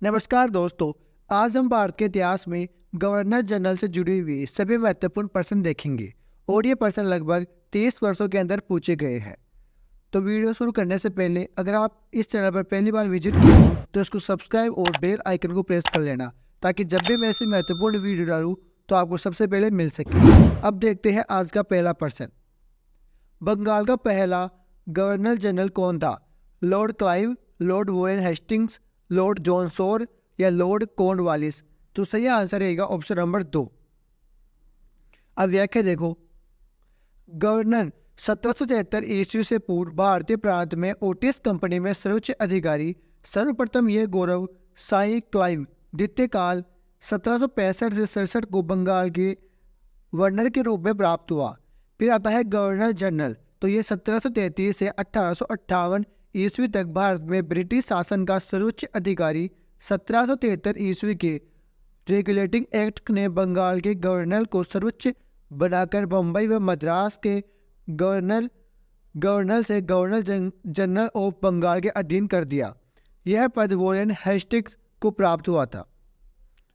नमस्कार दोस्तों, आज हम भारत के इतिहास में गवर्नर जनरल से जुड़ी हुई सभी महत्वपूर्ण प्रश्न देखेंगे और ये प्रश्न लगभग 30 वर्षों के अंदर पूछे गए हैं। तो वीडियो शुरू करने से पहले अगर आप इस चैनल पर पहली बार विजिट किए हो तो इसको सब्सक्राइब और बेल आइकन को प्रेस कर लेना ताकि जब भी मैं ऐसी महत्वपूर्ण वीडियो डालूँ तो आपको सबसे पहले मिल सके। अब देखते हैं आज का पहला प्रश्न। बंगाल का पहला गवर्नर जनरल कौन था? Lord Clive, Lord Warren Hastings, Lord John Shore या लॉर्ड कॉर्नवालिस? तो सही आंसर रहेगा ऑप्शन नंबर 2। अब व्याख्या देखो। गवर्नर 1773 ईस्वी से पूर्व भारतीय प्रांत में ओटिस कंपनी में सर्वोच्च अधिकारी। सर्वप्रथम यह गौरव शाही क्लाइव द्वितीय काल 1765 से 67 को बंगाल के गवर्नर के रूप में प्राप्त हुआ। फिर आता है गवर्नर जनरल, तो ये 1733 से 1858 ईस्वी तक भारत में ब्रिटिश शासन का सर्वोच्च अधिकारी। 1773 ईस्वी के रेगुलेटिंग एक्ट ने बंगाल के गवर्नर को सर्वोच्च बनाकर बम्बई व मद्रास के गवर्नर से गवर्नर जनरल ऑफ बंगाल के अधीन कर दिया। यह पद वॉरेन हेस्टिंग्स को प्राप्त हुआ था।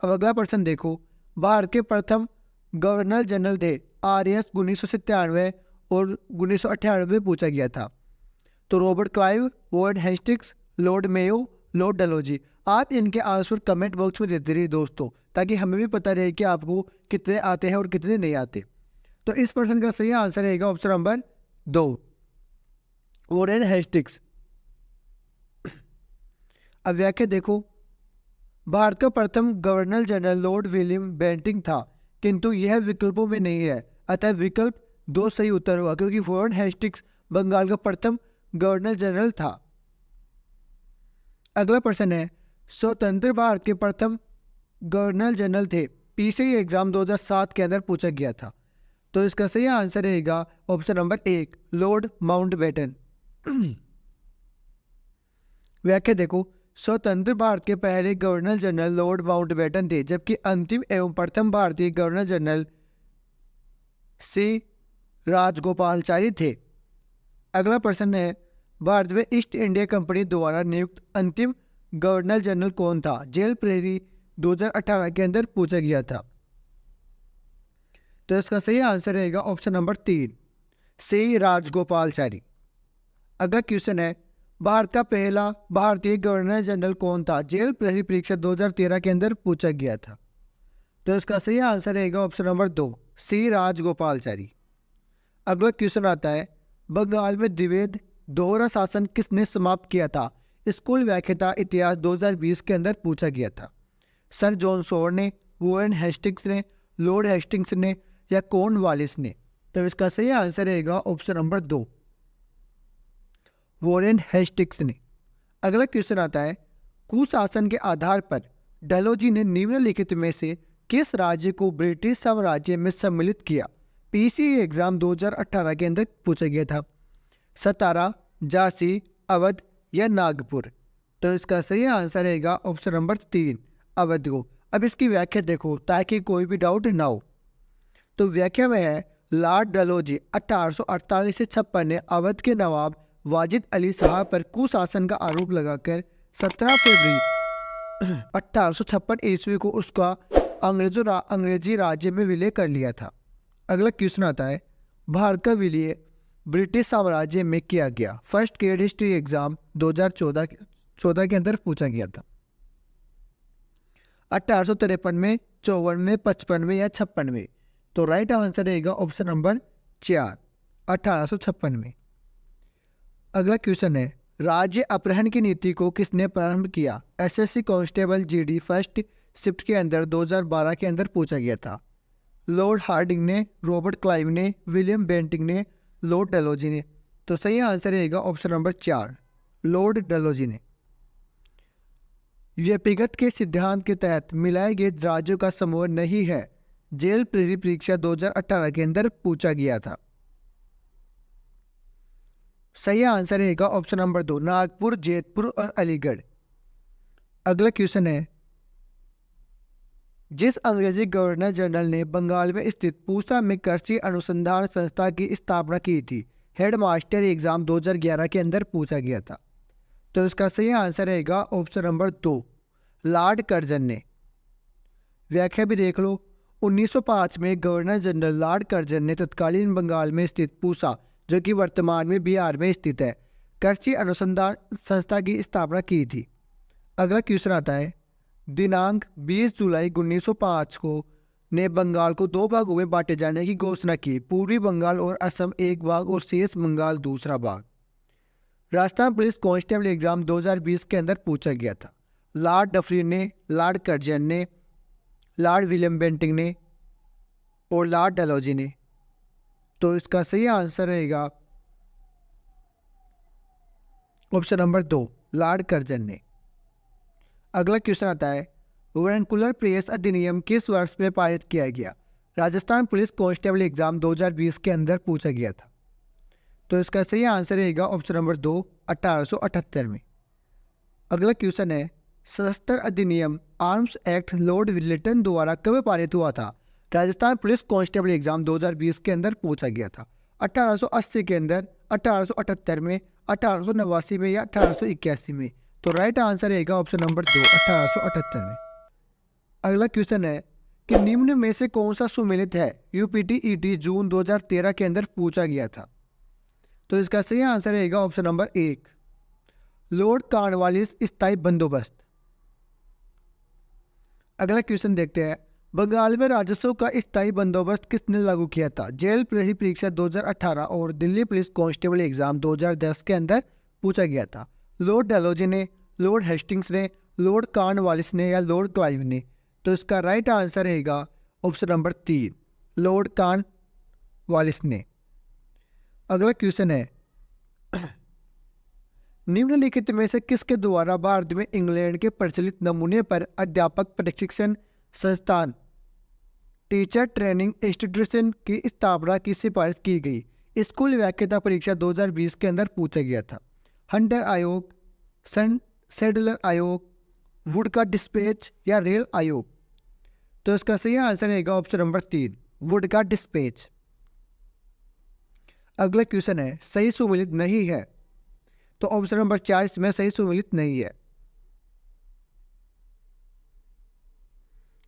अब अगला प्रश्न देखो। भारत के प्रथम गवर्नर जनरल थे RS 1997 और 1998 में पूछा गया था। तो Robert Clive, Warren Hastings, Lord Mayo, Lord Dalhousie. आप इनके आंसर कमेंट बॉक्स में देते रहिए दोस्तों, ताकि हमें भी पता रहे कि आपको कितने आते हैं और कितने नहीं आते। तो इस प्रश्न का सही आंसर रहेगा ऑप्शन नंबर 2, वॉरेन हेस्टिंग्स। अब व्याख्या देखो। भारत का प्रथम governor general lord William Bentinck था, किंतु यह विकल्पों में नहीं है, अतः विकल्प 2 सही उत्तर हुआ, क्योंकि वॉरेन हेस्टिंग्स बंगाल का प्रथम गवर्नर जनरल था। अगला प्रश्न है, स्वतंत्र भारत के प्रथम गवर्नर जनरल थे। PCI एग्जाम 2007 के अंदर पूछा गया था। तो इसका सही आंसर रहेगा ऑप्शन नंबर 1, लॉर्ड माउंटबेटन। व्याख्या देखो। स्वतंत्र भारत के पहले गवर्नर जनरल लॉर्ड माउंटबेटन थे, जबकि अंतिम एवं प्रथम भारतीय गवर्नर जनरल C राजगोपालाचारी थे। अगला प्रश्न है, भारत में ईस्ट इंडिया कंपनी द्वारा नियुक्त अंतिम गवर्नर जनरल कौन था? जेल प्रेरी 2018 के अंदर पूछा गया था। तो इसका सही आंसर रहेगा ऑप्शन नंबर 3, C राजगोपालाचारी। अगला क्वेश्चन है, भारत का पहला भारतीय गवर्नर जनरल कौन था? जेल प्रहरी परीक्षा 2013 के अंदर पूछा गया था। तो इसका सही आंसर रहेगा ऑप्शन नंबर 2, C राजगोपालाचारी। अगला क्वेश्चन आता है, बंगाल में द्विवेद दोहरा शासन किसने समाप्त किया था? स्कूल व्याख्याता इतिहास 2020 के अंदर पूछा गया था। सर जॉन शोर ने, वॉरेन हेस्टिंग्स ने, लॉर्ड हेस्टिंग्स ने या कॉर्नवालिस ने? तो इसका सही आंसर रहेगा ऑप्शन नंबर 2, वॉरेन हेस्टिंग्स ने। अगला क्वेश्चन आता है, कुशासन के आधार पर डलहौजी ने निम्नलिखित में से किस राज्य को ब्रिटिश साम्राज्य में सम्मिलित किया? PCI एग्जाम 2018 के अंदर पूछा गया था। सतारा, झांसी, अवध या नागपुर? तो इसका सही आंसर रहेगा ऑप्शन नंबर 3, अवध को। अब इसकी व्याख्या देखो ताकि कोई भी डाउट ना हो। तो व्याख्या में है, लॉर्ड डलहौजी 1848 से 56 ने अवध के नवाब वाजिद अली शाह पर कुशासन का आरोप लगाकर 17 फरवरी 1856 ईस्वी को उसका अंग्रेजी राज्य में विलय कर लिया था। अगला क्वेश्चन आता है, भारत का विलय ब्रिटिश साम्राज्य में किया गया? फर्स्ट ग्रेड हिस्ट्री एग्जाम 2014 के अंदर पूछा गया था। 1853 में, 54 में, 55 में या 56 में? तो राइट आंसर रहेगा ऑप्शन नंबर 4, 1856 में। अगला क्वेश्चन है, राज्य अपहरण की नीति को किसने प्रारंभ किया? SSC constable GD first shift के अंदर 2012 के अंदर पूछा गया था। लॉर्ड हार्डिंग ने, रॉबर्ट क्लाइव ने, विलियम बेंटिंग ने, लॉर्ड डलहौजी ने? तो सही आंसर रहेगा ऑप्शन नंबर 4, लॉर्ड डलहौजी ने। व्यक्तिगत के सिद्धांत के तहत मिलाए गए राज्यों का समूह नहीं है। जेल प्रेरी परीक्षा 2018 के अंदर पूछा गया था। सही आंसर रहेगा ऑप्शन नंबर 2, नागपुर, जैतपुर और अलीगढ़। अगला क्वेश्चन है, जिस अंग्रेजी गवर्नर जनरल ने बंगाल में स्थित पूसा में कृषि अनुसंधान संस्था की स्थापना की थी? हेडमास्टर एग्जाम 2011 के अंदर पूछा गया था। तो इसका सही आंसर रहेगा ऑप्शन नंबर 2, लॉर्ड कर्जन ने। व्याख्या भी देख लो। 1905 में गवर्नर जनरल लॉर्ड कर्जन ने तत्कालीन बंगाल में स्थित पूसा, जो कि वर्तमान में बिहार में स्थित है, कृषि अनुसंधान संस्था की स्थापना की थी। अगला क्वेश्चन आता है, दिनांक 20 जुलाई 1905 को ने बंगाल को 2 भागों में बांटे जाने की घोषणा की। पूर्वी बंगाल और असम एक भाग और शेष बंगाल दूसरा भाग। राजस्थान पुलिस कांस्टेबल एग्जाम 2020 के अंदर पूछा गया था। लॉर्ड डफरिन ने, लॉर्ड कर्जन ने, लॉर्ड विलियम बेंटिंग ने और लॉर्ड डलहौजी ने। तो इसका सही आंसर रहेगा ऑप्शन नंबर 2, लॉर्ड कर्जन ने। अगला क्वेश्चन आता है, वर्नाकुलर प्रेस अधिनियम किस वर्ष में पारित किया गया? राजस्थान पुलिस कांस्टेबल एग्जाम 2020 के अंदर पूछा गया था। तो इसका सही आंसर रहेगा ऑप्शन नंबर 2, 1878 में। अगला क्वेश्चन है, सशस्त्र अधिनियम आर्म्स एक्ट लॉर्ड विलियम द्वारा कब पारित हुआ था? राजस्थान पुलिस कांस्टेबल एग्जाम 2020 के अंदर पूछा गया था। 1880 के अंदर, 1878 में, 1889 में या 1881 में। तो राइट आंसर रहेगा ऑप्शन नंबर 2, 1878 में। अगला क्वेश्चन है कि निम्न में से कौन सा सुमेलित है? यूपीटीईटी जून 2013 के अंदर पूछा गया था। तो इसका सही आंसर रहेगा ऑप्शन नंबर 1, लॉर्ड कॉर्नवालिस स्थायी बंदोबस्त। अगला क्वेश्चन देखते हैं, बंगाल में राजस्व का स्थायी बंदोबस्त किसने लागू किया था? जेल प्रहरी परीक्षा 2018 और दिल्ली पुलिस कांस्टेबल एग्जाम 2010 के अंदर पूछा गया था। लॉर्ड डलहौजी ने, लॉर्ड हेस्टिंग्स ने, लॉर्ड कॉर्नवालिस ने या लॉर्ड क्लाइव ने। तो इसका राइट आंसर रहेगा ऑप्शन नंबर 3, लॉर्ड कॉर्नवालिस ने। अगला क्वेश्चन है, निम्नलिखित में से किसके द्वारा भारत में इंग्लैंड के प्रचलित नमूने पर अध्यापक प्रशिक्षण संस्थान टीचर ट्रेनिंग इंस्टीट्यूशन की स्थापना की सिफारिश की गई? स्कूल व्याख्याता परीक्षा 2020 के अंदर पूछा गया था। हंटर आयोग, सैडलर आयोग, वुड का डिस्पैच या रेल आयोग? तो इसका सही आंसर रहेगा ऑप्शन नंबर 3, वुड का डिस्पैच। अगला क्वेश्चन है, सही सुमेलित नहीं है। तो ऑप्शन नंबर 4 इसमें सही सुमेलित नहीं है।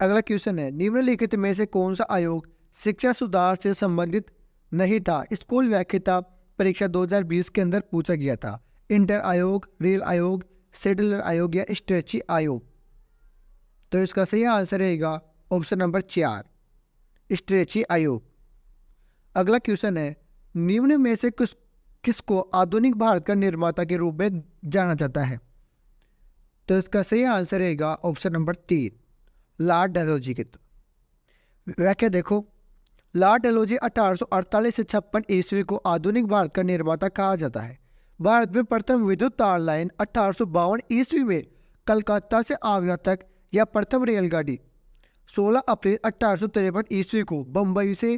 अगला क्वेश्चन है, निम्नलिखित में से कौन सा आयोग शिक्षा सुधार से संबंधित नहीं था? स्कूल व्याख्याता परीक्षा 2020 के अंदर पूछा गया था। इंटर आयोग, रेल आयोग, सैडलर आयोग या स्ट्रेची आयोग? तो इसका सही आंसर रहेगा ऑप्शन नंबर 4, स्ट्रेची आयोग। अगला क्वेश्चन है, निम्न में से किसको आधुनिक भारत का निर्माता के रूप में जाना जाता है? तो इसका सही आंसर रहेगा ऑप्शन नंबर 3, लॉर्ड डलहौजी के। व्याख्या देखो, लॉर्ड डलहौजी 1848 से 56 ईस्वी को आधुनिक भारत का निर्माता कहा जाता है। भारत में प्रथम विद्युत तार लाइन 1852 ईस्वी में कलकत्ता से आगरा तक या प्रथम रेलगाड़ी 16 अप्रैल 1853 ईस्वी को बम्बई से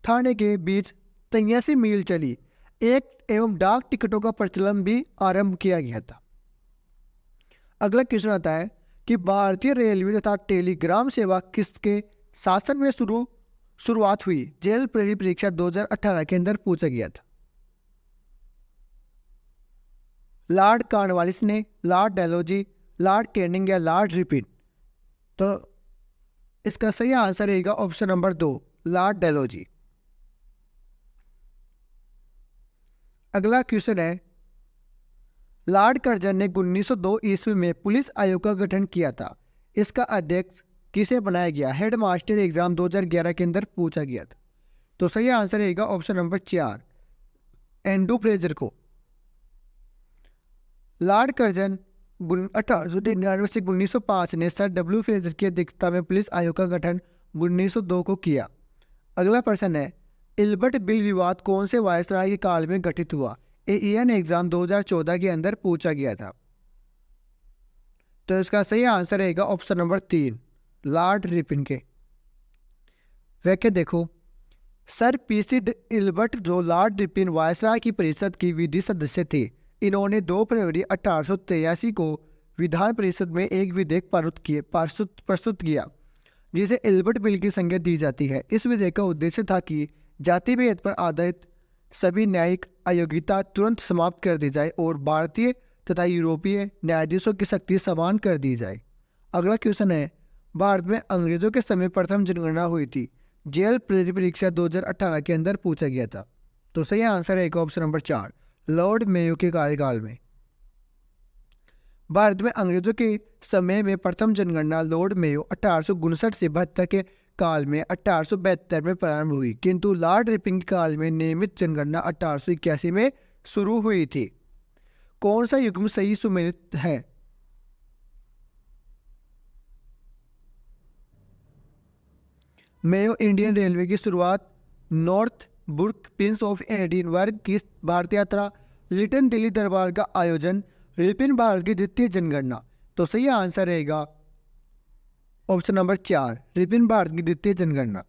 ठाणे के बीच 83 मील चली। एक एवं डाक टिकटों का प्रचलन भी आरंभ किया गया था। अगला क्वेश्चन आता है कि भारतीय रेलवे तथा टेलीग्राम सेवा किसके शासन में शुरुआत हुई? जेल प्रहरी परीक्षा 2018 के अंदर पूछा गया था। लॉर्ड कॉर्नवालिस ने, लॉर्ड डलहौजी, लॉर्ड कैनिंग या लॉर्ड रिपन? तो इसका सही आंसर रहेगा ऑप्शन नंबर 2, लॉर्ड डलहौजी। अगला क्वेश्चन है, लॉर्ड कर्जन ने 1902 ईस्वी में पुलिस आयोग का गठन किया था। इसका अध्यक्ष किसे बनाया गया? हेडमास्टर एग्जाम 2011 के अंदर पूछा गया था। तो सही आंसर रहेगा ऑप्शन नंबर 4, एंड्रू फ्रेजर को। लॉर्ड कर्जन 1899 से 1905 ने सर डब्ल्यू फ्रेजर की अध्यक्षता में पुलिस आयोग का गठन 1902 को किया। अगला प्रश्न है, इल्बर्ट बिल विवाद कौन से वायसराय के काल में गठित हुआ? एन एग्जाम 2014 के अंदर पूछा गया था। तो इसका सही आंसर रहेगा ऑप्शन नंबर 3, लॉर्ड रिपन के। व्याख्या देखो, सर पीसी इल्बर्ट जो लॉर्ड रिपन वायसराय की परिषद की विधि सदस्य थे, इन्होंने 2 फरवरी 1883 को विधान परिषद में एक विधेयक प्रस्तुत किया जिसे इल्बर्ट बिल की संज्ञा दी जाती है। इस विधेयक का उद्देश्य था कि जाति भेद पर आधारित सभी न्यायिक अयोग्यता तुरंत समाप्त कर दी जाए और भारतीय तथा यूरोपीय न्यायाधीशों की शक्ति समान कर दी जाए। अगला क्वेश्चन है, भारत में अंग्रेजों के समय प्रथम जनगणना हुई थी, जेल परीक्षा 2018 के अंदर पूछा गया था। तो सही आंसर है ऑप्शन नंबर 4, लॉर्ड मेयो के कार्यकाल में। भारत में अंग्रेजों के समय में प्रथम जनगणना लॉर्ड मेयो 1859 से 72 के काल में 1872 में प्रारंभ हुई, किंतु लॉर्ड रिपिंग के काल में नियमित जनगणना 1881 में शुरू हुई थी। कौन सा युग्म सही सुमेलित है? मेयो इंडियन रेलवे की शुरुआत, नॉर्थ बुर्क प्रिंस ऑफ एडिनबर्ग की भारत यात्रा, लिटन दिल्ली दरबार का आयोजन, रिपिन भारत की द्वितीय जनगणना। तो सही आंसर रहेगा ऑप्शन नंबर 4, रिपिन भारत की द्वितीय जनगणना।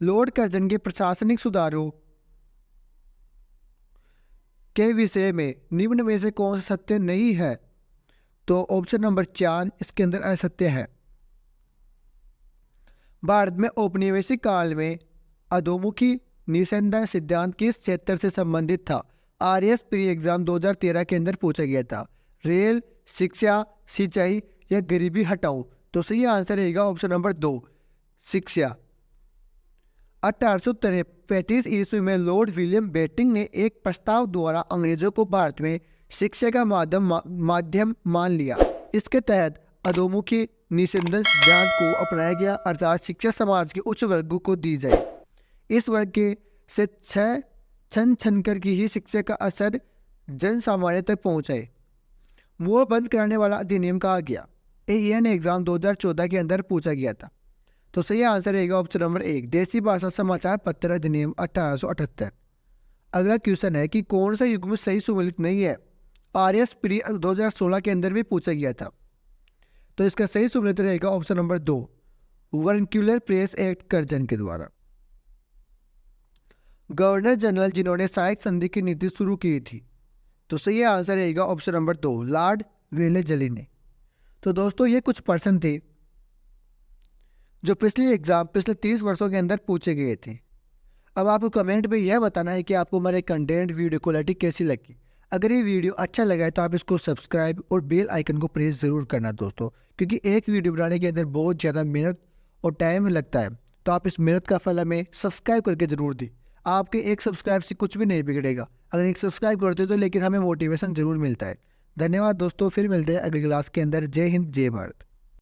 लॉर्ड कर्जन के प्रशासनिक सुधारों के विषय में निम्न में से कौन सा सत्य नहीं है? तो ऑप्शन नंबर 4 इसके अंदर असत्य है। भारत में औपनिवेशिक काल में अधोमुखी निसंधान सिद्धांत किस क्षेत्र से संबंधित था? आरएस प्री एग्जाम 2013 के अंदर पूछा गया था। रेल, शिक्षा, सिंचाई या गरीबी हटाओ। तो सही आंसर रहेगा ऑप्शन नंबर 2, शिक्षा। 1835 ईस्वी में लॉर्ड विलियम बेटिंग ने एक प्रस्ताव द्वारा अंग्रेजों को भारत में शिक्षा का माध्यम मान लिया। इसके तहत अधोमुखी निसंधान सिद्धांत को अपनाया गया, अर्थात शिक्षा समाज के उच्च वर्गों को दी जाए। इस वर्ग के से छन कर की ही शिक्षा का असर जन सामान्य तक पहुंचाए। मुंह बंद कराने वाला अधिनियम कहा गया। एएन एग्जाम 2014 के अंदर पूछा गया था। तो सही आंसर रहेगा ऑप्शन नंबर 1, देसी भाषा समाचार पत्र अधिनियम 1878। अगला क्वेश्चन है कि कौन सा युग्म सही सुमेलित नहीं है? आरएस प्री 2016 के अंदर भी पूछा गया था। तो इसका सही सुमेलित रहेगा option number 2, vernacular press act Curzon के द्वारा। गवर्नर जनरल जिन्होंने सहायक संधि की नीति शुरू की थी। तो सही आंसर रहेगा ऑप्शन नंबर 2, लॉर्ड वेलेजली ने। तो दोस्तों ये कुछ प्रश्न थे जो पिछले 30 वर्षों के अंदर पूछे गए थे। अब आपको कमेंट में यह बताना है कि आपको हमारे कंटेंट वीडियो क्वालिटी कैसी लगी। अगर ये वीडियो अच्छा लगा है तो आप इसको सब्सक्राइब और बेल आइकन को प्रेस ज़रूर करना दोस्तों, क्योंकि एक वीडियो बनाने के अंदर बहुत ज़्यादा मेहनत और टाइम लगता है। तो आप इस मेहनत का फल हमें सब्सक्राइब करके ज़रूर दी। आपके एक सब्सक्राइब से कुछ भी नहीं बिगड़ेगा, अगर एक सब्सक्राइब करते हो तो, लेकिन हमें मोटिवेशन ज़रूर मिलता है। धन्यवाद दोस्तों, फिर मिलते हैं अगली क्लास के अंदर। जय हिंद, जय भारत।